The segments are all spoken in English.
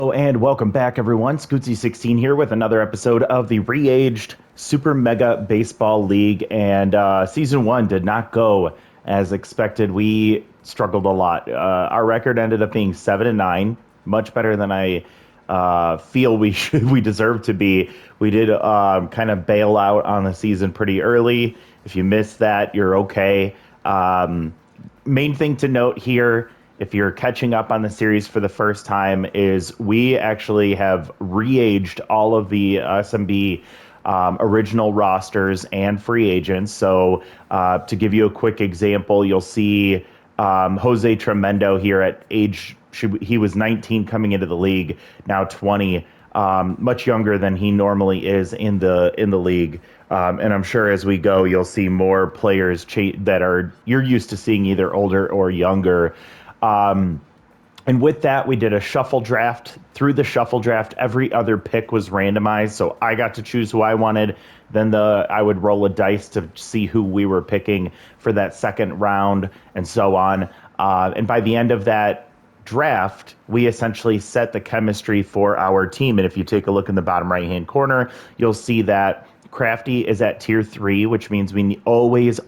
Oh, and welcome back, everyone. Scootsy16 here with another episode of the Re-Aged Super Mega Baseball League. And Season 1 did not go as expected. We struggled a lot. Our record ended up being 7-9, much better than I feel we deserve to be. We did kind of bail out on the season pretty early. If you missed that, you're okay. Main thing to note here, if you're catching up on the series for the first time, is we actually have re-aged all of the SMB original rosters and free agents. So to give you a quick example, you'll see Jose Tremendo here at age, he was 19 coming into the league, now 20, much younger than he normally is in the league. And I'm sure as we go, you'll see more players that are you're used to seeing either older or younger. And with that, we did a shuffle draft. Through the shuffle draft, every other pick was randomized, so I got to choose who I wanted. Then I would roll a dice to see who we were picking for that second round, and so on. And by the end of that draft, we essentially set the chemistry for our team. And if you take a look in the bottom right-hand corner, you'll see that Crafty is at tier 3, which means we always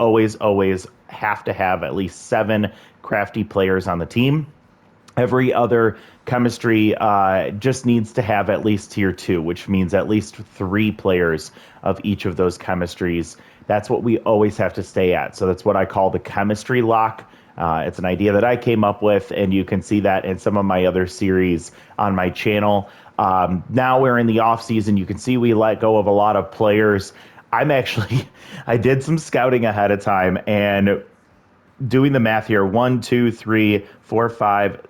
have to have at least 7 Crafty players on the team. Every other chemistry just needs to have at least tier 2, which means at least 3 players of each of those chemistries. That's what we always have to stay at. So that's what I call the chemistry lock. It's an idea that I came up with, and you can see that in some of my other series on my channel. Now we're in the off season. You can see we let go of a lot of players. I did some scouting ahead of time, and doing the math here, 1, 2, 3, 4, 5.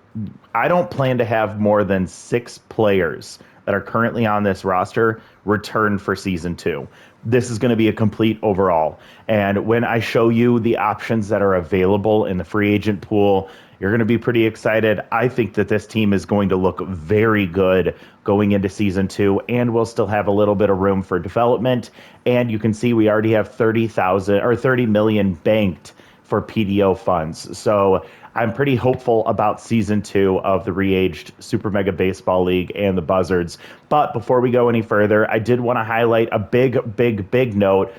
I don't plan to have more than 6 players that are currently on this roster return for season 2. This is going to be a complete overall. And when I show you the options that are available in the free agent pool, you're going to be pretty excited. I think that this team is going to look very good going into season 2, and we'll still have a little bit of room for development. And you can see we already have 30 million banked for PDO funds. So I'm pretty hopeful about season 2 of the Re-Aged Super Mega Baseball League and the Buzzards. But before we go any further, I did want to highlight a big note.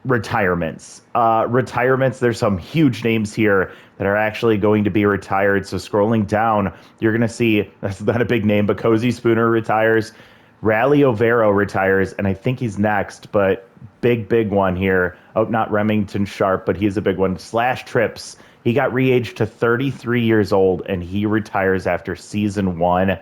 Retirements. There's some huge names here that are actually going to be retired. So scrolling down, you're going to see, that's not a big name, but Cozy Spooner retires. Rally Overo retires, and I think he's next, but big one here. Oh, not Remington Sharp, but he's a big one. Slash Trips. He got re-aged to 33 years old, and he retires after season 1.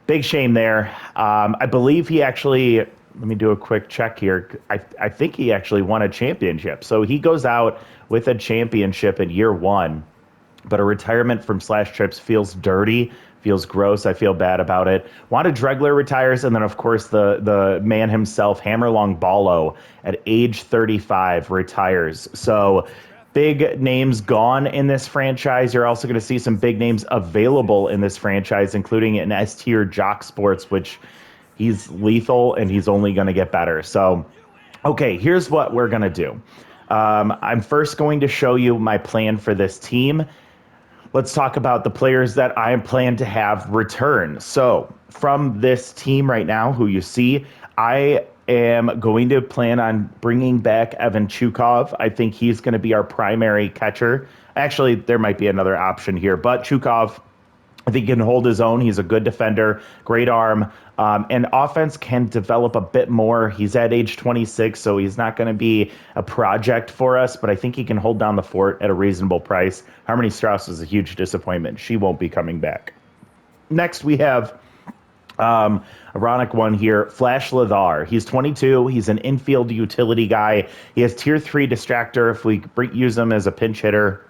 Big shame there. I believe he actually, let me do a quick check here. I think he actually won a championship. So he goes out with a championship in year 1, but a retirement from Slash Trips feels dirty. Feels gross. I feel bad about it. Wanda Dregler retires, and then, of course, the man himself, Hammerlong Ballo, at age 35, retires. So big names gone in this franchise. You're also going to see some big names available in this franchise, including an S-tier Jock Sports, which he's lethal, and he's only going to get better. So, okay, here's what we're going to do. I'm first going to show you my plan for this team. Let's talk about the players that I plan to have return. So from this team right now, who you see, I am going to plan on bringing back Evan Chukov. I think he's going to be our primary catcher. Actually, there might be another option here, but Chukov, I think he can hold his own. He's a good defender, great arm, and offense can develop a bit more. He's at age 26, so he's not going to be a project for us, but I think he can hold down the fort at a reasonable price. Harmony Strauss is a huge disappointment. She won't be coming back. Next, we have ironic one here, Flash Ladar. He's 22. He's an infield utility guy. He has tier 3 distractor if we use him as a pinch hitter.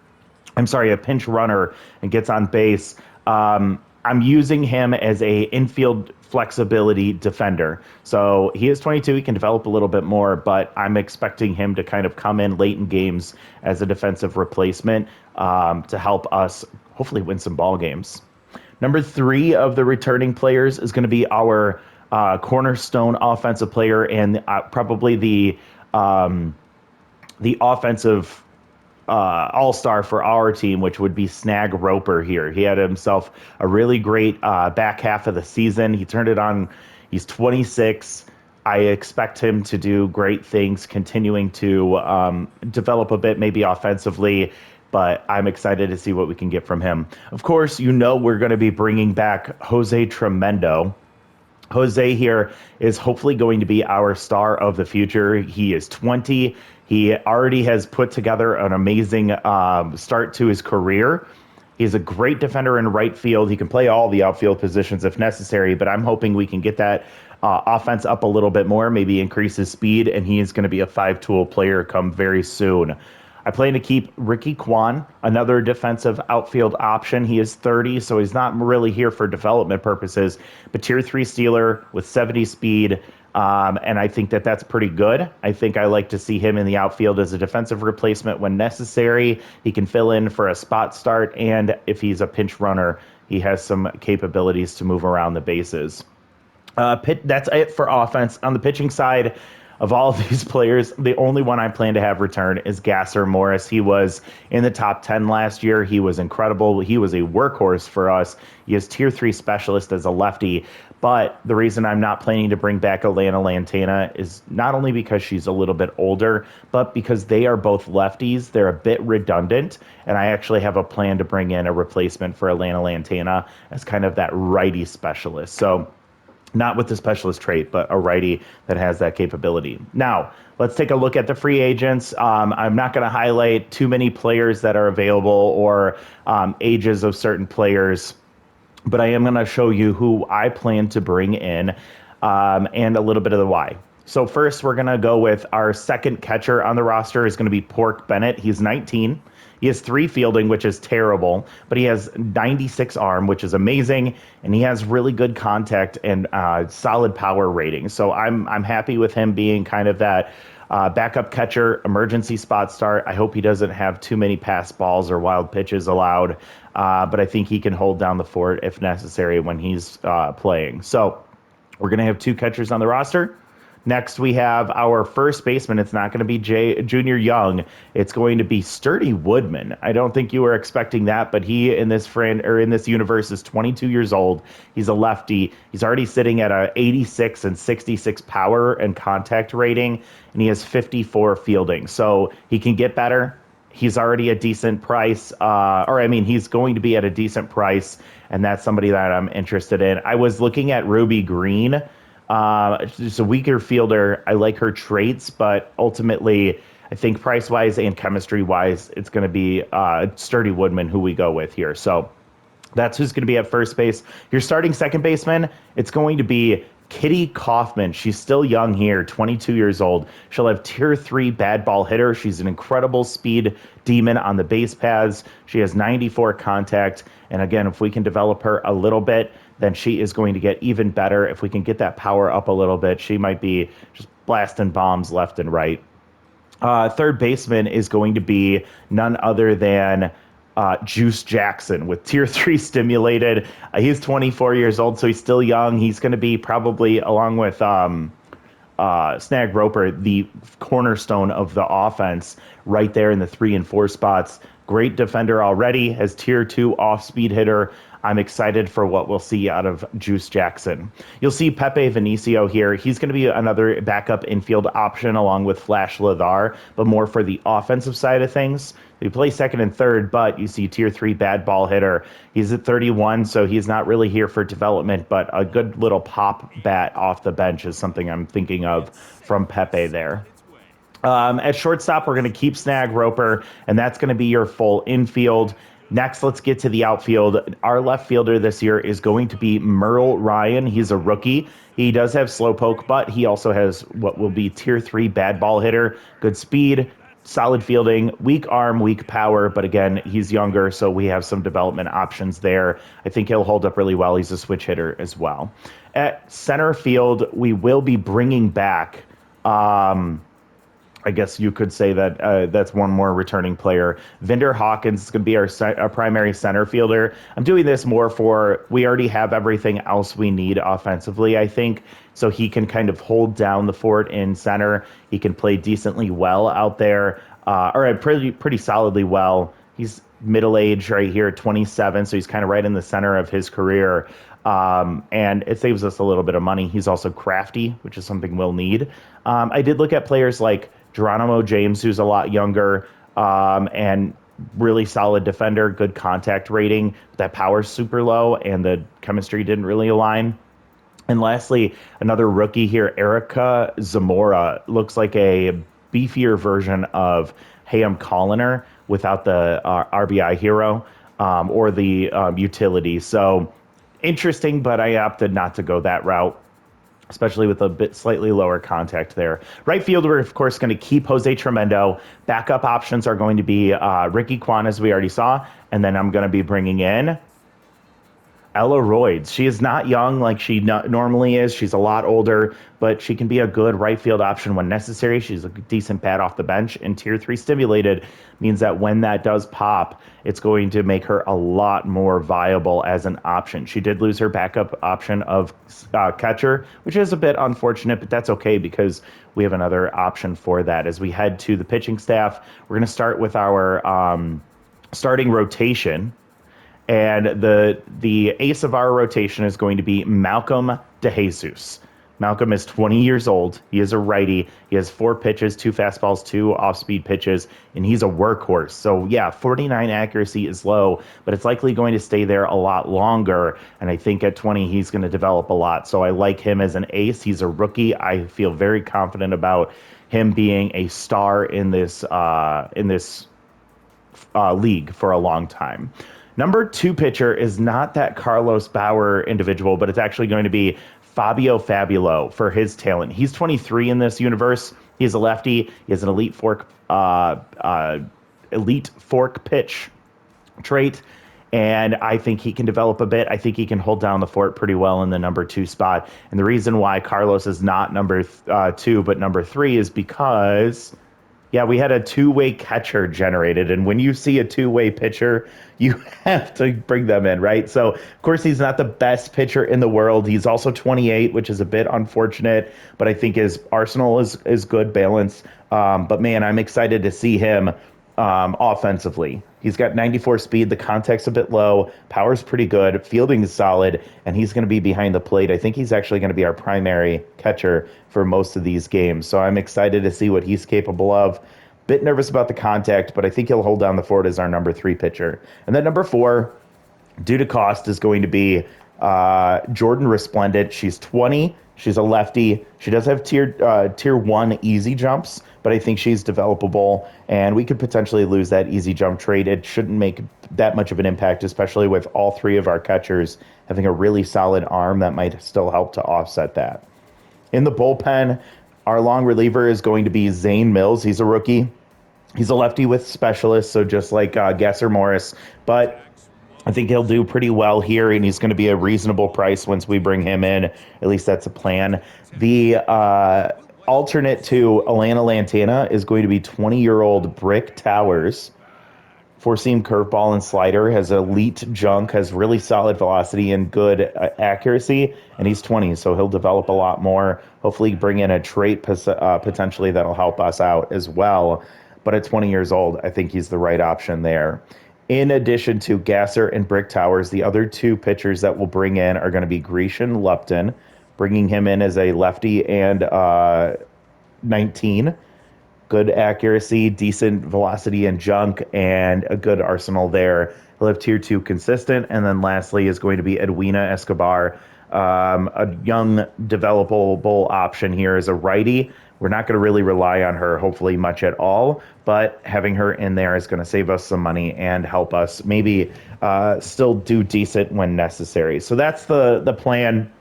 A pinch runner and gets on base. I'm using him as a infield flexibility defender. So he is 22. He can develop a little bit more, but I'm expecting him to kind of come in late in games as a defensive replacement to help us hopefully win some ball games. Number 3 of the returning players is going to be our cornerstone offensive player and probably the offensive all-star for our team, which would be Snag Roper here. He had himself a really great back half of the season. He turned it on. He's 26. I expect him to do great things, continuing to develop a bit, maybe offensively, but I'm excited to see what we can get from him. Of course, we're going to be bringing back Jose Tremendo. Jose here is hopefully going to be our star of the future. He is 20. He already has put together an amazing start to his career. He's a great defender in right field. He can play all the outfield positions if necessary, but I'm hoping we can get that offense up a little bit more, maybe increase his speed, and he is going to be a five-tool player come very soon. I plan to keep Ricky Kwan, another defensive outfield option. He is 30, so he's not really here for development purposes, but tier 3 stealer with 70 speed, and I think that that's pretty good. I think I like to see him in the outfield as a defensive replacement when necessary. He can fill in for a spot start, and if he's a pinch runner, he has some capabilities to move around the bases. That's it for offense. On the pitching side, of all of these players, the only one I plan to have return is Gasser Morris. He was in the top 10 last year. He was incredible. He was a workhorse for us. He is tier 3 specialist as a lefty. But the reason I'm not planning to bring back Alana Lantana is not only because she's a little bit older, but because they are both lefties. They're a bit redundant. And I actually have a plan to bring in a replacement for Alana Lantana as kind of that righty specialist. So not with the specialist trait, but a righty that has that capability. Now, let's take a look at the free agents. I'm not going to highlight too many players that are available or ages of certain players, but I am going to show you who I plan to bring in and a little bit of the why. So first, we're going to go with our second catcher on the roster is going to be Pork Bennett. He's 19. He has 3 fielding, which is terrible, but he has 96 arm, which is amazing, and he has really good contact and solid power rating. So I'm happy with him being kind of that backup catcher, emergency spot start. I hope he doesn't have too many pass balls or wild pitches allowed, but I think he can hold down the fort if necessary when he's playing. So we're going to have 2 catchers on the roster. Next, we have our first baseman. It's not going to be Junior Young. It's going to be Sturdy Woodman. I don't think you were expecting that, but he in this universe is 22 years old. He's a lefty. He's already sitting at a 86 and 66 power and contact rating, and he has 54 fielding. So he can get better. He's already a decent price, he's going to be at a decent price, and that's somebody that I'm interested in. I was looking at Ruby Green. She's a weaker fielder. I like her traits, but ultimately, I think price-wise and chemistry-wise, it's going to be Sturdy Woodman who we go with here. So that's who's going to be at first base. Your starting second baseman, it's going to be Kitty Kaufman. She's still young here, 22 years old. She'll have tier 3 bad ball hitter. She's an incredible speed demon on the base paths. She has 94 contact. And again, if we can develop her a little bit, then she is going to get even better. If we can get that power up a little bit, she might be just blasting bombs left and right. Third baseman is going to be none other than Juice Jackson with tier 3 stimulated. He's 24 years old, so he's still young. He's going to be probably, along with Snag Roper, the cornerstone of the offense right there in the 3 and 4 spots. Great defender already, has tier 2 off-speed hitter. I'm excited for what we'll see out of Juice Jackson. You'll see Pepe Vinicio here. He's going to be another backup infield option along with Flash Ladar, but more for the offensive side of things. He plays second and third, but you see tier 3 bad ball hitter. He's at 31, so he's not really here for development, but a good little pop bat off the bench is something I'm thinking of from Pepe there. At shortstop, we're going to keep Snag Roper, and that's going to be your full infield. Next, let's get to the outfield. Our left fielder this year is going to be Merle Ryan. He's a rookie. He does have slowpoke, but he also has what will be tier 3 bad ball hitter, good speed, solid fielding, weak arm, weak power, but again, he's younger, so we have some development options there. I think he'll hold up really well. He's a switch hitter as well. At center field, we will be bringing back I guess you could say that that's one more returning player. Vinder Hawkins is going to be our primary center fielder. I'm doing this more for we already have everything else we need offensively, I think, so he can kind of hold down the fort in center. He can play decently well out there. or pretty solidly well. He's middle age right here, 27, so he's kind of right in the center of his career. And it saves us a little bit of money. He's also crafty, which is something we'll need. I did look at players like Geronimo James, who's a lot younger, and really solid defender, good contact rating. That power's super low, and the chemistry didn't really align. And lastly, another rookie here, Erica Zamora, looks like a beefier version of Hayam Colliner without the RBI hero or the utility. So interesting, but I opted not to go that route, especially with a bit slightly lower contact there. Right field, we're of course going to keep Jose Tremendo. Backup options are going to be Ricky Kwan, as we already saw, and then I'm going to be bringing in Ella Royds. She is not young like she normally is. She's a lot older, but she can be a good right field option when necessary. She's a decent bat off the bench, and Tier 3 stimulated means that when that does pop, it's going to make her a lot more viable as an option. She did lose her backup option of catcher, which is a bit unfortunate, but that's okay because we have another option for that. As we head to the pitching staff, we're going to start with our starting rotation. And the ace of our rotation is going to be Malcolm DeJesus. Malcolm is 20 years old. He is a righty. He has 4 pitches, 2 fastballs, 2 off-speed pitches, and he's a workhorse. So, yeah, 49 accuracy is low, but it's likely going to stay there a lot longer. And I think at 20, he's going to develop a lot. So I like him as an ace. He's a rookie. I feel very confident about him being a star in this league for a long time. Number 2 pitcher is not that Carlos Bauer individual, but it's actually going to be Fabio Fabulo for his talent. He's 23 in this universe. He's a lefty. He has an elite fork pitch trait, and I think he can develop a bit. I think he can hold down the fort pretty well in the number 2 spot. And the reason why Carlos is not number 2 but number 3 is because, yeah, we had a two-way catcher generated, and when you see a two-way pitcher, you have to bring them in, right? So, of course, he's not the best pitcher in the world. He's also 28, which is a bit unfortunate, but I think his arsenal is good, balance. But, man, I'm excited to see him offensively. He's got 94 speed. The contact's a bit low. Power's pretty good. Fielding is solid, and he's going to be behind the plate. I think he's actually going to be our primary catcher for most of these games. So I'm excited to see what he's capable of. Bit nervous about the contact, but I think he'll hold down the fort as our number 3 pitcher. And then number 4, due to cost, is going to be Jordan Resplendent. She's 20. She's a lefty. She does have tier 1 easy jumps, but I think she's developable, and we could potentially lose that easy jump trade. It shouldn't make that much of an impact, especially with all 3 of our catchers having a really solid arm that might still help to offset that. In the bullpen, our long reliever is going to be Zane Mills. He's a rookie. He's a lefty with specialists, so just like Gasser Morris, but I think he'll do pretty well here, and he's going to be a reasonable price once we bring him in. At least that's a plan. The alternate to Alana Lantana is going to be 20-year-old Brick Towers. 4-seam curveball and slider, has elite junk, has really solid velocity and good accuracy, and he's 20, so he'll develop a lot more. Hopefully bring in a trait potentially that'll help us out as well. But at 20 years old, I think he's the right option there. In addition to Gasser and Brick Towers, the other 2 pitchers that we'll bring in are going to be Grecian Lupton, bringing him in as a lefty and 19. Good accuracy, decent velocity and junk, and a good arsenal there. He'll have tier 2 consistent. And then lastly is going to be Edwina Escobar, a young developable option here as a righty. We're not going to really rely on her, hopefully, much at all, but having her in there is going to save us some money and help us maybe still do decent when necessary. So that's the plan.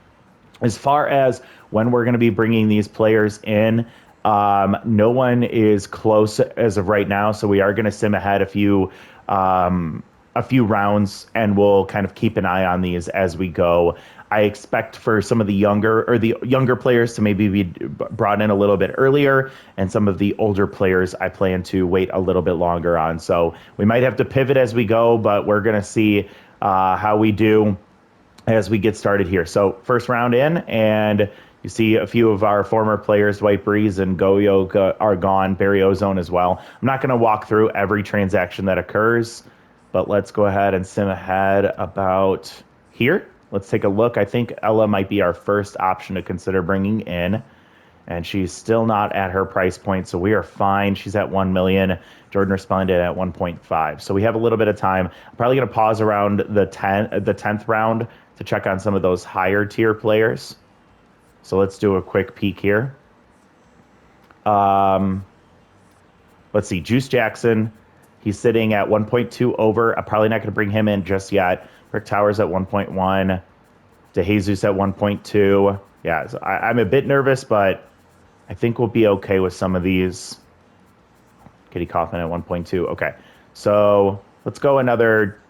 As far as when we're going to be bringing these players in, no one is close as of right now, so we are going to sim ahead a few rounds, and we'll kind of keep an eye on these as we go. I expect for some of the younger players to maybe be brought in a little bit earlier, and some of the older players I plan to wait a little bit longer on. So we might have to pivot as we go, but we're going to see how we do as we get started here. So first round in, and You see a few of our former players, White Breeze and Goyo, are gone. Barry Ozone as well. I'm not going to walk through every transaction that occurs, but let's go ahead and sim ahead about here. Let's take a look. I think Ella might be our first option to consider bringing in, and she's still not at her price point, so we are fine. She's at 1 million. Jordan responded at 1.5, so we have a little bit of time. I'm probably going to pause around the 10th round to check on some of those higher tier players. So let's do a quick peek here. Let's see, Juice Jackson. He's sitting at 1.2 over. I'm probably not going to bring him in just yet. Rick Towers at 1.1. DeJesus at 1.2. Yeah, so I'm a bit nervous, but I think we'll be okay with some of these. Kitty Kaufman at 1.2. Okay, so let's go another,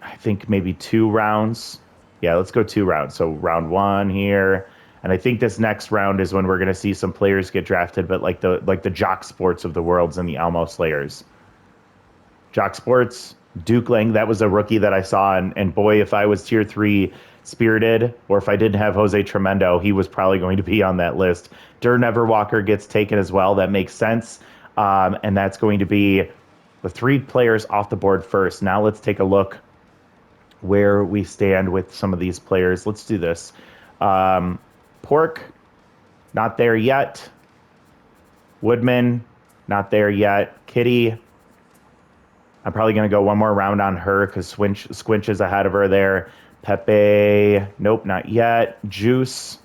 I think maybe 2 rounds. Yeah, let's go 2 rounds. So round 1 here. And I think this next round is when we're going to see some players get drafted, but like the Jock Sports of the worlds and the Almo Slayers. Jock Sports, Duke Lang, that was a rookie that I saw, and boy, if I was tier 3 Spirited, or if I didn't have Jose Tremendo, he was probably going to be on that list. Dur Neverwalker gets taken as well. That makes sense. And that's going to be the 3 players off the board first. Now let's take a look where we stand with some of these players. Let's do this. Pork, not there yet. Woodman, not there yet. Kitty, I'm probably going to go one more round on her because Squinch is ahead of her there. Pepe, nope, not yet. Juice.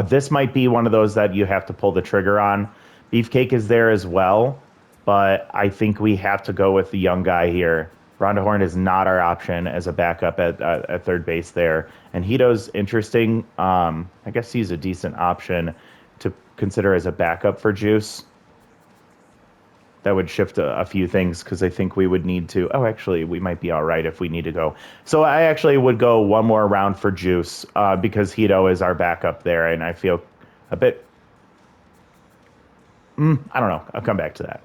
This might be one of those that you have to pull the trigger on. Beefcake is there as well, but I think we have to go with the young guy here. Rhonda Horn is not our option as a backup at third base there. And Hito's interesting. I guess he's a decent option to consider as a backup for Juice. That would shift a few things because I think we would need to. Oh, actually, we might be all right if we need to go. So I actually would go one more round for Juice because Hito is our backup there, and I feel a bit. I don't know. I'll come back to that.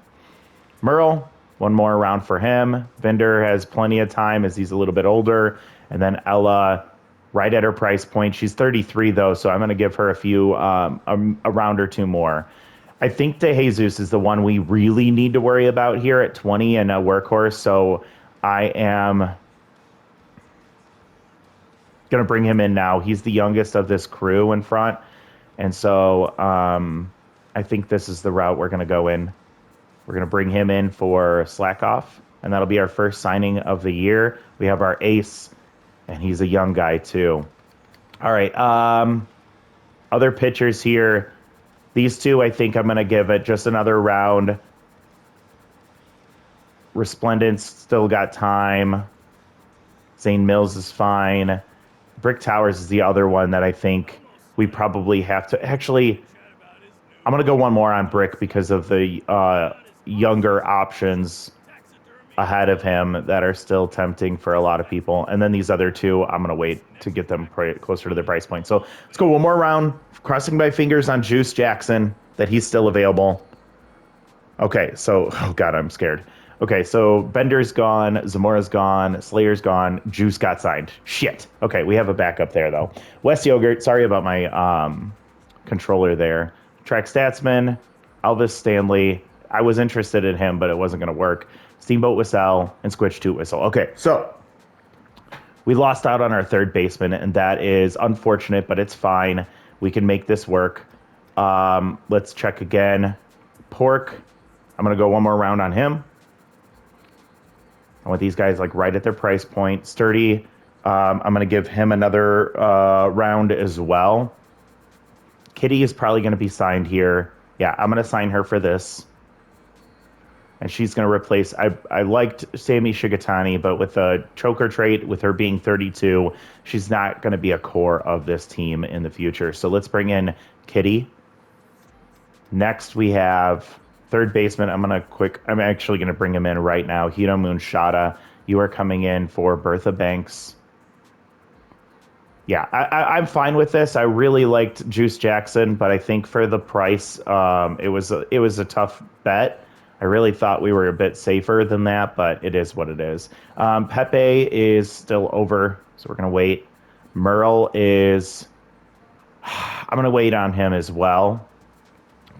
Merle, one more round for him. Vender has plenty of time as he's a little bit older, and then Ella, right at her price point. She's 33 though, so I'm going to give her a round or 2 more. I think DeJesus is the one we really need to worry about here at 20 and a workhorse. So I am going to bring him in now. He's the youngest of this crew in front. And so I think this is the route we're going to go in. We're going to bring him in for Slack Off, and that'll be our first signing of the year. We have our ace, and he's a young guy too. All right. Other pitchers here. These 2, I think I'm going to give it just another round. Resplendent's still got time. Zane Mills is fine. Brick Towers is the other one that I think we probably have to. Actually, I'm going to go one more on Brick because of the younger options ahead of him that are still tempting for a lot of people. And then these other 2, I'm going to wait to get them closer to their price point. So let's go one more round. Crossing my fingers on Juice Jackson that he's still available. Okay, so, oh God, I'm scared. Okay, so Bender's gone, Zamora's gone, Slayer's gone, Juice got signed. Shit. Okay, we have a backup there, though. West Yogurt, sorry about my controller there. Track Statsman, Elvis Stanley. I was interested in him, but it wasn't going to work. Steamboat Whistle and Squitch Toot Whistle. Okay, so we lost out on our third baseman, and that is unfortunate, but it's fine. We can make this work. Let's check again. Pork, I'm going to go one more round on him. I want these guys like right at their price point. Sturdy, I'm going to give him another round as well. Kitty is probably going to be signed here. Yeah, I'm going to sign her for this. And she's going to replace, I liked Sammy Shigatani, but with a choker trait, with her being 32, she's not going to be a core of this team in the future. So let's bring in Kitty. Next, we have third baseman. I'm actually going to bring him in right now. Hito Moonshada, you are coming in for Bertha Banks. Yeah, I'm fine with this. I really liked Juice Jackson, but I think for the price, it was a tough bet. I really thought we were a bit safer than that, but it is what it is. Pepe is still over, so we're going to wait. Merle is... I'm going to wait on him as well.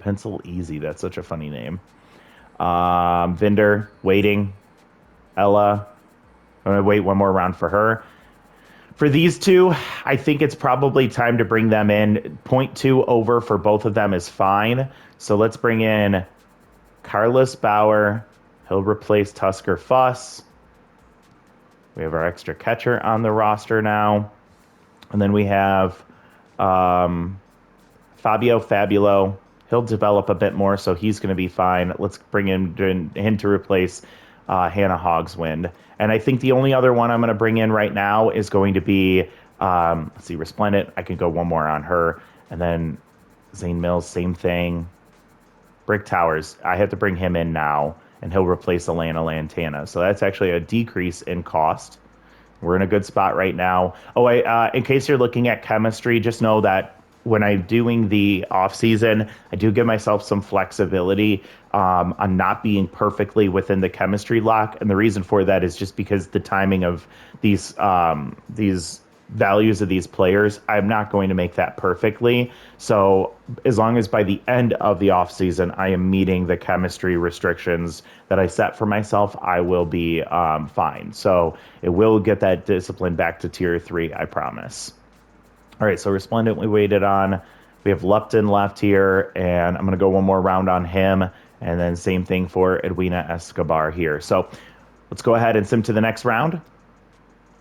Pencil Easy, that's such a funny name. Vinder, waiting. Ella, I'm going to wait one more round for her. For these two, I think it's probably time to bring them in. 0.2 over for both of them is fine. So let's bring in Carlos Bauer. He'll replace Tusker Fuss. We have our extra catcher on the roster now. And then we have Fabio Fabulo. He'll develop a bit more, so he's going to be fine. Let's bring him to replace Hannah Hogswind. And I think the only other one I'm going to bring in right now is going to be, let's see, Resplendent. I can go one more on her. And then Zane Mills, same thing. Brick Towers, I have to bring him in now, and he'll replace Alana Lantana. So that's actually a decrease in cost. We're in a good spot right now. Oh, in case you're looking at chemistry, just know that when I'm doing the off season, I do give myself some flexibility on not being perfectly within the chemistry lock, and the reason for that is just because the timing of these values of these players, I'm not going to make that perfectly. So as long as by the end of the off season I am meeting the chemistry restrictions that I set for myself, I will be fine. So it will get that discipline back to tier 3, I promise. All right, so Resplendent we waited on. We have Lupton left here, and I'm going to go one more round on him, and then same thing for Edwina Escobar here. So let's go ahead and sim to the next round,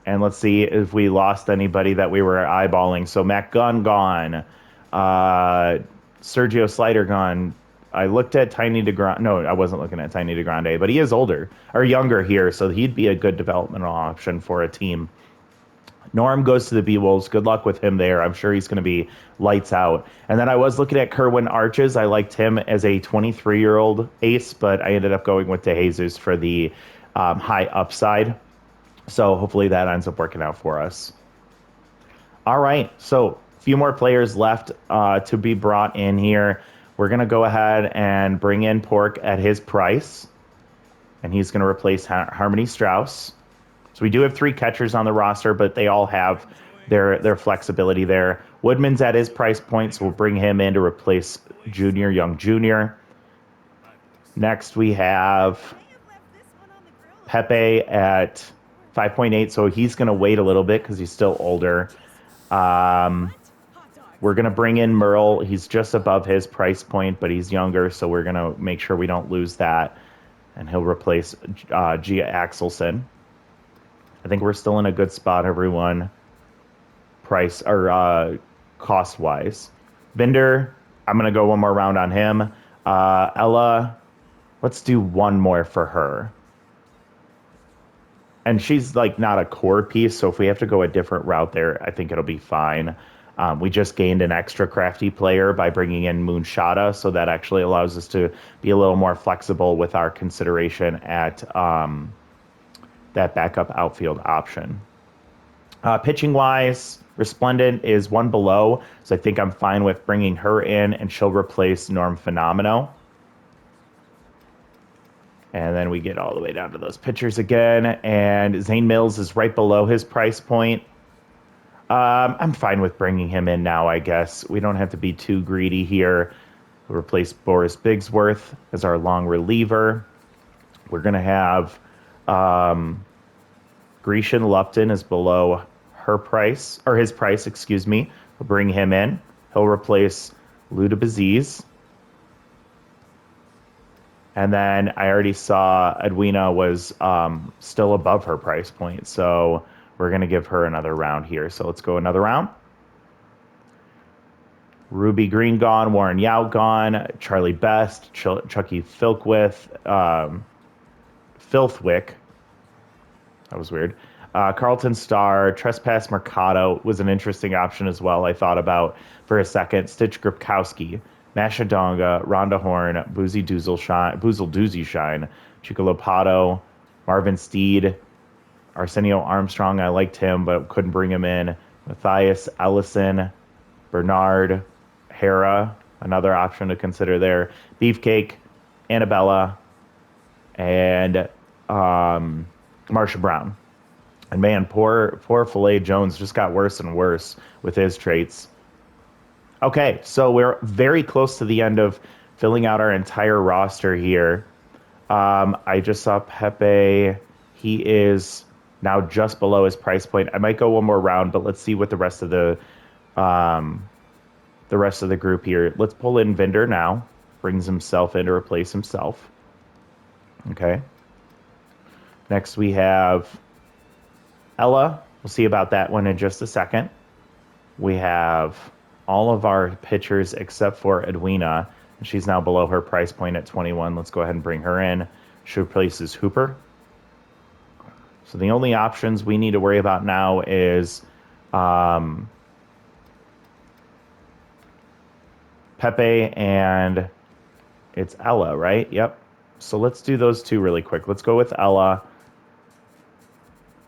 and let's see if we lost anybody that we were eyeballing. So Matt Gunn gone. Sergio Slider gone. I looked at Tiny DeGrande. No, I wasn't looking at Tiny DeGrande, but he is older, or younger here, so he'd be a good developmental option for a team. Norm goes to the B-Wolves. Good luck with him there. I'm sure he's going to be lights out. And then I was looking at Kerwin Arches. I liked him as a 23-year-old ace, but I ended up going with DeJesus for the high upside. So hopefully that ends up working out for us. All right, so a few more players left to be brought in here. We're going to go ahead and bring in Pork at his price, and he's going to replace Harmony Strauss. So we do have 3 catchers on the roster, but they all have their flexibility there. Woodman's at his price point, so we'll bring him in to replace Young Jr. Next, we have Pepe at 5.8, so he's going to wait a little bit because he's still older. We're going to bring in Merle. He's just above his price point, but he's younger, so we're going to make sure we don't lose that. And he'll replace Gia Axelson. I think we're still in a good spot, everyone. Price or cost-wise. Vinder, I'm going to go one more round on him. Ella, let's do one more for her. And she's like not a core piece, so if we have to go a different route there, I think it'll be fine. We just gained an extra crafty player by bringing in Moonshada, so that actually allows us to be a little more flexible with our consideration at that backup outfield option. Pitching-wise, Resplendent is one below, so I think I'm fine with bringing her in, and she'll replace Norm Fenomeno. And then we get all the way down to those pitchers again, and Zane Mills is right below his price point. I'm fine with bringing him in now, I guess. We don't have to be too greedy here. We'll replace Boris Bigsworth as our long reliever. We're going to have Grecian Lupton is below her price, or his price, excuse me. We'll bring him in. He'll replace Luda Baziz. And then I already saw Edwina was still above her price point, so we're going to give her another round here. So let's go another round. Ruby Green gone, Warren Yao gone, Charlie Best, Chucky Filthwick. That was weird. Carlton Starr, Trespass Mercado was an interesting option as well. I thought about for a second. Stitch Gripkowski, Masha Donga, Rhonda Horn, Boozle Doozy Shine, Chico Lopato, Marvin Steed, Arsenio Armstrong. I liked him, but couldn't bring him in. Matthias Ellison, Bernard Hera, another option to consider there. Beefcake, Annabella, and Marsha Brown. And man, poor Filet Jones just got worse and worse with his traits. Okay, so we're very close to the end of filling out our entire roster here. I just saw Pepe. He is now just below his price point. I might go one more round, but let's see what um, the rest of the group here. Let's pull in Vinder now. Brings himself in to replace himself. Okay. Next we have Ella. We'll see about that one in just a second. We have all of our pitchers except for Edwina. She's now below her price point at 21. Let's go ahead and bring her in. She replaces Hooper. So the only options we need to worry about now is Pepe and it's Ella, right? Yep. So let's do those two really quick. Let's go with Ella.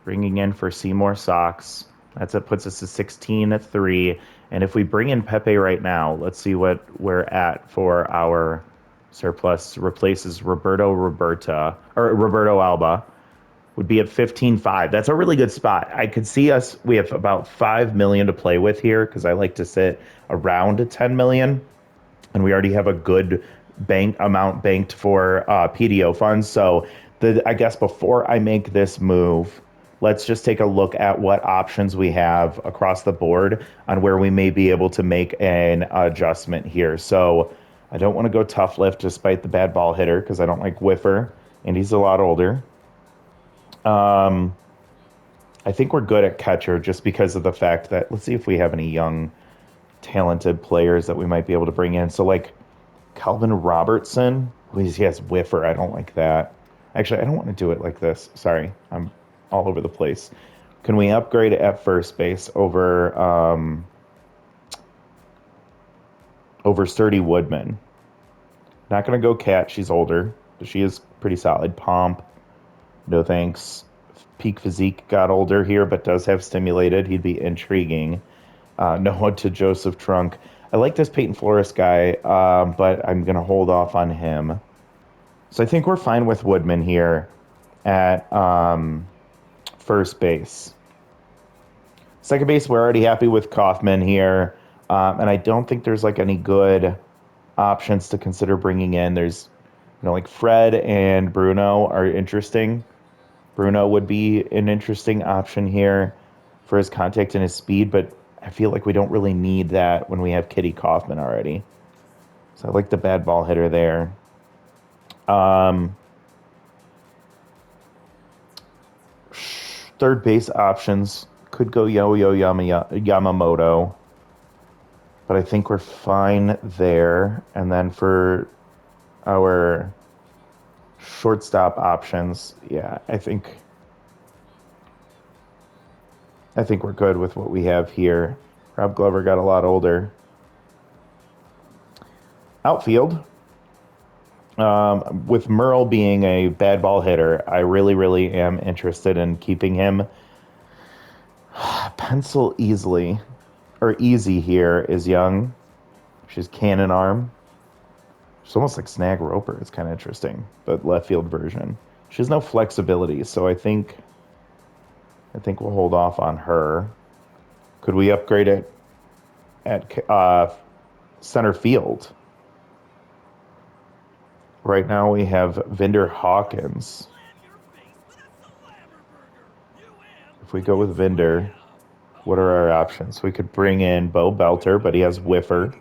Bringing in for Seymour Sox. That's it, puts us to 16 at 3. And if we bring in Pepe right now, let's see what we're at for our surplus. Replaces Roberto Alba. Would be at 15.5. That's a really good spot. I could see us, we have about 5 million to play with here because I like to sit around 10 million. And we already have a good amount banked for PDO funds. So I guess before I make this move, let's just take a look at what options we have across the board on where we may be able to make an adjustment here. So I don't want to go tough lift despite the bad ball hitter because I don't like whiffer, and he's a lot older. I think we're good at catcher just because of the fact that, let's see if we have any young, talented players that we might be able to bring in. So like Calvin Robertson, he has whiffer. I don't like that. Actually, I don't want to do it like this. Sorry, I'm all over the place. Can we upgrade at first base over Sturdy Woodman? Not going to go Cat. She's older. But she is pretty solid. Pomp. No thanks. Peak Physique got older here, but does have stimulated. He'd be intriguing. No to Joseph Trunk. I like this Peyton Flores guy, but I'm going to hold off on him. So I think we're fine with Woodman here at first base. Second base, we're already happy with Kaufman here. And I don't think there's like any good options to consider bringing in. There's, like Fred and Bruno are interesting. Bruno would be an interesting option here for his contact and his speed, but I feel like we don't really need that when we have Kitty Kaufman already. So I like the bad ball hitter there. Third base options could go Yo-Yo Yamamoto, but I think we're fine there. And then for our shortstop options, yeah, I think we're good with what we have here. Rob Glover got a lot older. Outfield. With Merle being a bad ball hitter, I really, really am interested in keeping him. Pencil easy here is Young. She's cannon arm. She's almost like Snag Roper. It's kind of interesting, but left field version. She has no flexibility, so I think we'll hold off on her. Could we upgrade it at center field? Right now we have Vinder Hawkins. If we go with Vinder, what are our options? We could bring in Bo Belter, but he has whiffer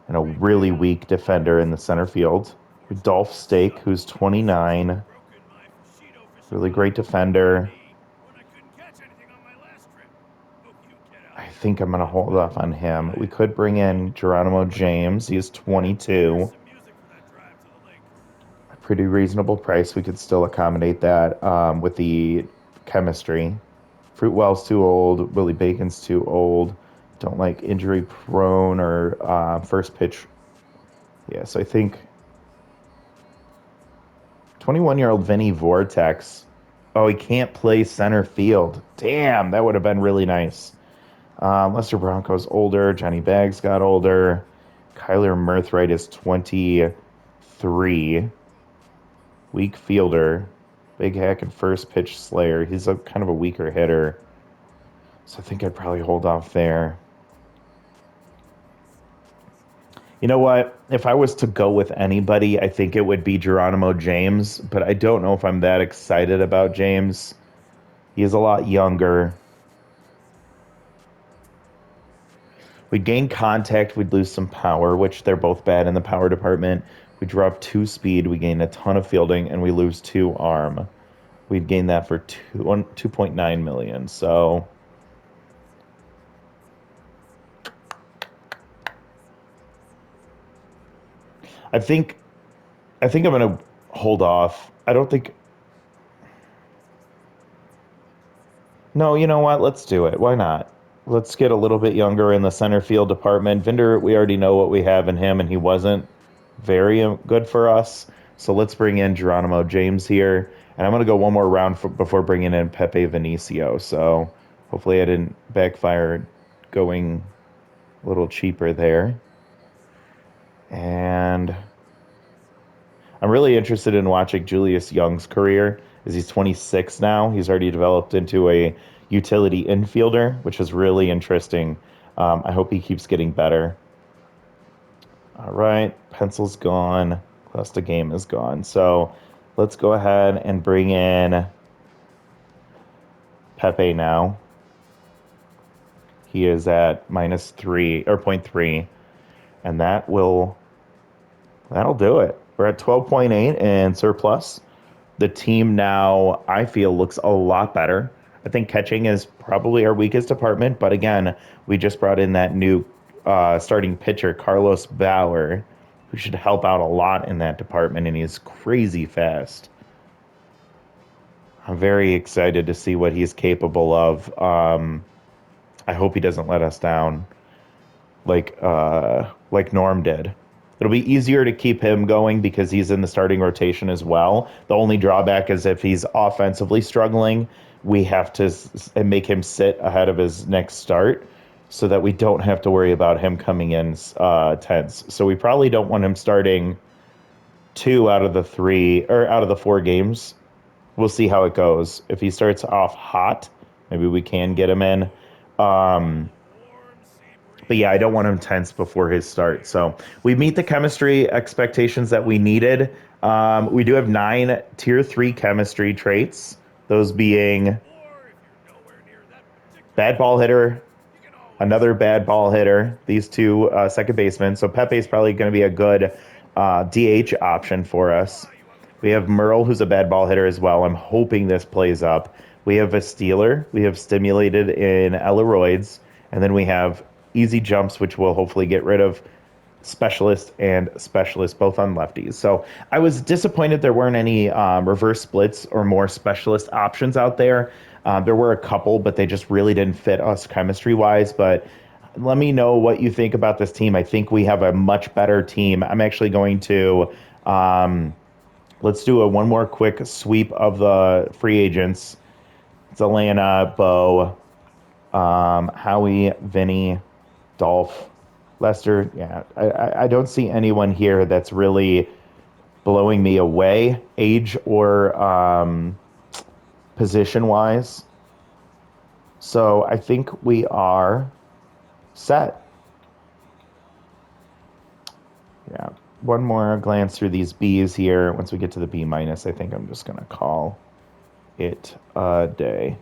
and a really weak defender in the center field. Dolph Stake, who's 29. Really great defender. I think I'm going to hold off on him. We could bring in Geronimo James. He is 22. A pretty reasonable price. We could still accommodate that with the chemistry. Fruitwell's too old. Willie Bacon's too old. Don't like injury prone or first pitch. Yeah, so I think 21-year-old Vinny Vortex. Oh, he can't play center field. Damn, that would have been really nice. Lester Bronco's older. Johnny Baggs got older. Kyler Murthright is 23. Weak fielder. Big Hack and First Pitch Slayer. He's a kind of a weaker hitter. So I think I'd probably hold off there. You know what? If I was to go with anybody, I think it would be Geronimo James, but I don't know if I'm that excited about James. He's a lot younger. We'd gain contact, we'd lose some power, which they're both bad in the power department. We drop 2 speed, we gain a ton of fielding, and we lose 2 arm. We'd gain that for 2.9 million. So I think I'm gonna hold off. I don't think. No, you know what? Let's do it. Why not? Let's get a little bit younger in the center field department. Vinder, we already know what we have in him, and he wasn't very good for us. So let's bring in Geronimo James here. And I'm going to go one more round before bringing in Pepe Vinicio. So hopefully I didn't backfire going a little cheaper there. And I'm really interested in watching Julius Young's career as he's 26 now. He's already developed into a utility infielder, which is really interesting. I hope he keeps getting better. All right, pencil's gone. Plus the game is gone. So let's go ahead and bring in Pepe now. He is at -3 or 0.3, and that'll do it. We're at 12.8 and surplus. The team now, I feel, looks a lot better. I think catching is probably our weakest department, but again, we just brought in that new starting pitcher, Carlos Bauer, who should help out a lot in that department, and he's crazy fast. I'm very excited to see what he's capable of. I hope he doesn't let us down like Norm did. It'll be easier to keep him going because he's in the starting rotation as well. The only drawback is if he's offensively struggling, we have to make him sit ahead of his next start so that we don't have to worry about him coming in tense. So we probably don't want him starting 2 out of the 3 or out of the 4 games. We'll see how it goes. If he starts off hot, maybe we can get him in. But yeah, I don't want him tense before his start. So we meet the chemistry expectations that we needed. We do have 9 tier 3 chemistry traits, those being bad ball hitter, another bad ball hitter, these 2 second basemen. So Pepe is probably going to be a good DH option for us. We have Merle, who's a bad ball hitter as well. I'm hoping this plays up. We have a Steeler. We have stimulated in Elleroids. And then we have easy jumps, which will hopefully get rid of specialist and specialist, both on lefties. So I was disappointed there weren't any reverse splits or more specialist options out there. There were a couple, but they just really didn't fit us chemistry-wise. But let me know what you think about this team. I think we have a much better team. I'm actually going to let's do one more quick sweep of the free agents. It's Atlanta, Bo, Howie, Vinny, Dolph, Lester. Yeah, I don't see anyone here that's really blowing me away, age or position-wise. So I think we are set. Yeah, one more glance through these Bs here. Once we get to the B minus, I think I'm just going to call it a day.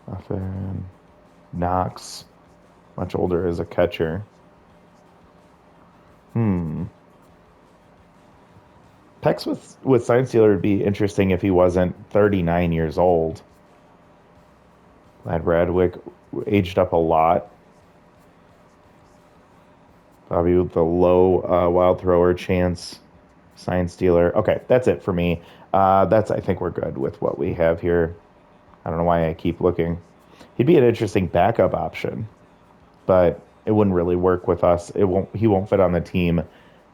Nothing. Knox, much older as a catcher. Pex with Science Dealer would be interesting if he wasn't 39 years old. Glad Radwick aged up a lot. Bobby with the low wild thrower chance. Science Dealer. Okay, that's it for me. I think we're good with what we have here. I don't know why I keep looking. He'd be an interesting backup option, but it wouldn't really work with us. He won't fit on the team.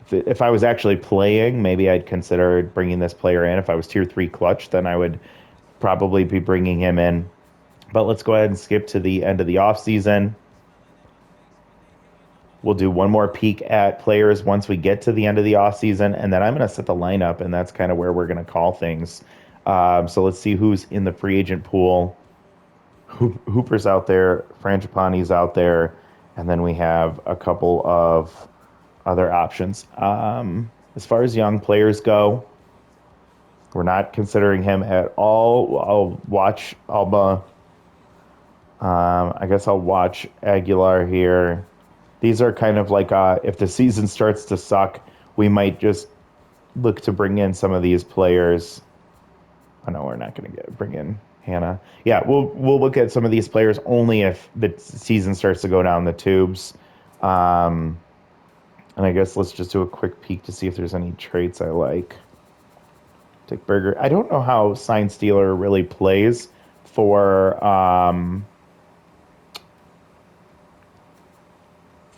If I was actually playing, maybe I'd consider bringing this player in. If I was tier 3 clutch, then I would probably be bringing him in. But let's go ahead and skip to the end of the offseason. We'll do one more peek at players once we get to the end of the offseason, and then I'm going to set the lineup, and that's kind of where we're going to call things. So let's see who's in the free agent pool. Hooper's out there, Frangipani's out there, and then we have a couple of other options. As far as young players go, we're not considering him at all. I'll watch Alba. I guess I'll watch Aguilar here. These are kind of like if the season starts to suck, we might just look to bring in some of these players. I know we're not going to bring in Hannah. Yeah, we'll look at some of these players only if the season starts to go down the tubes. And I guess let's just do a quick peek to see if there's any traits I like. Dick Berger. I don't know how Sign Stealer really plays for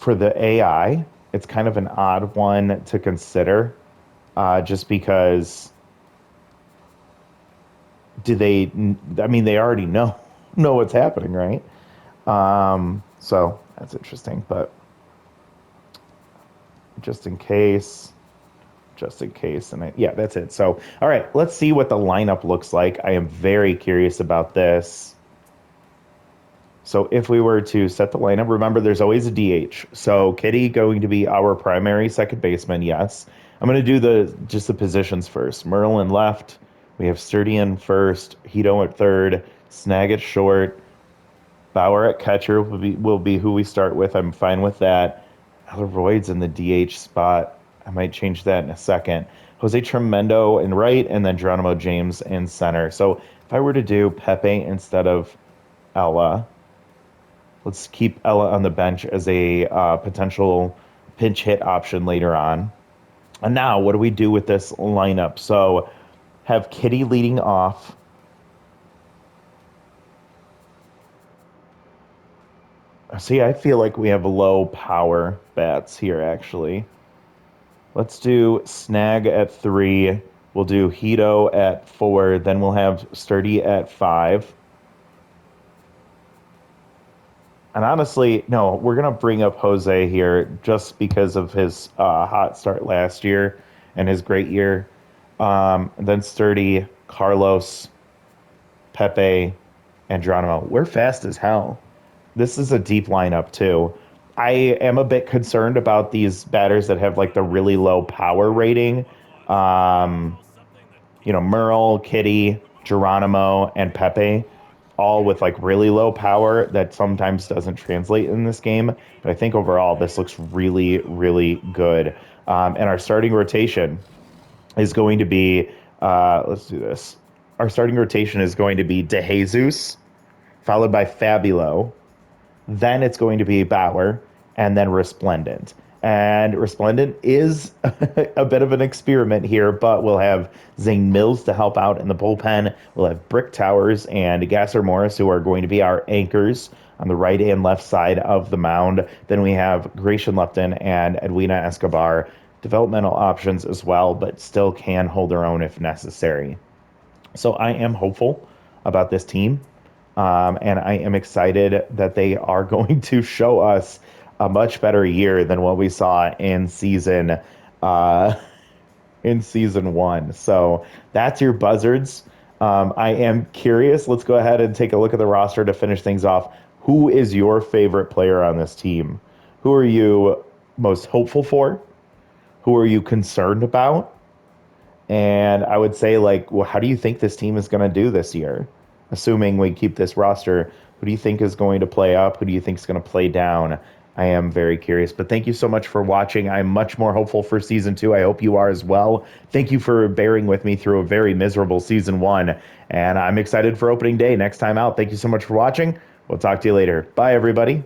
the AI. It's kind of an odd one to consider, just because they already know what's happening, right? So that's interesting, but just in case, and yeah, that's it. So, all right, let's see what the lineup looks like. I am very curious about this. So if we were to set the lineup, remember there's always a DH. So Kitty going to be our primary second baseman, yes. I'm going to do just the positions first. Merlin left. We have Sturdy in first, Hito at third, Snag at short, Bauer at catcher will be who we start with. I'm fine with that. Leroy's in the DH spot. I might change that in a second. Jose Tremendo in right, and then Geronimo James in center. So if I were to do Pepe instead of Ella, let's keep Ella on the bench as a potential pinch hit option later on. And now, what do we do with this lineup? So have Kitty leading off. See, I feel like we have low power bats here, actually. Let's do Snag at 3. We'll do Hito at 4. Then we'll have Sturdy at 5. And honestly, no, we're going to bring up Jose here just because of his hot start last year and his great year. Then Sturdy, Carlos, Pepe, and Geronimo. We're fast as hell. This is a deep lineup, too. I am a bit concerned about these batters that have like the really low power rating. Merle, Kitty, Geronimo, and Pepe, all with like really low power that sometimes doesn't translate in this game. But I think overall this looks really, really good. And our starting rotation is going to be, let's do this. Our starting rotation is going to be DeJesus, followed by Fabulo. Then it's going to be Bauer, and then Resplendent. And Resplendent is a bit of an experiment here, but we'll have Zane Mills to help out in the bullpen. We'll have Brick Towers and Gasser Morris, who are going to be our anchors on the right and left side of the mound. Then we have Gratian Lupton and Edwina Escobar, developmental options as well, but still can hold their own if necessary. So I am hopeful about this team. And I am excited that they are going to show us a much better year than what we saw in season 1. So that's your Buzzards. I am curious. Let's go ahead and take a look at the roster to finish things off. Who is your favorite player on this team? Who are you most hopeful for? Who are you concerned about? And I would say, how do you think this team is going to do this year? Assuming we keep this roster, who do you think is going to play up? Who do you think is going to play down? I am very curious. But thank you so much for watching. I'm much more hopeful for Season 2. I hope you are as well. Thank you for bearing with me through a very miserable Season 1. And I'm excited for opening day next time out. Thank you so much for watching. We'll talk to you later. Bye, everybody.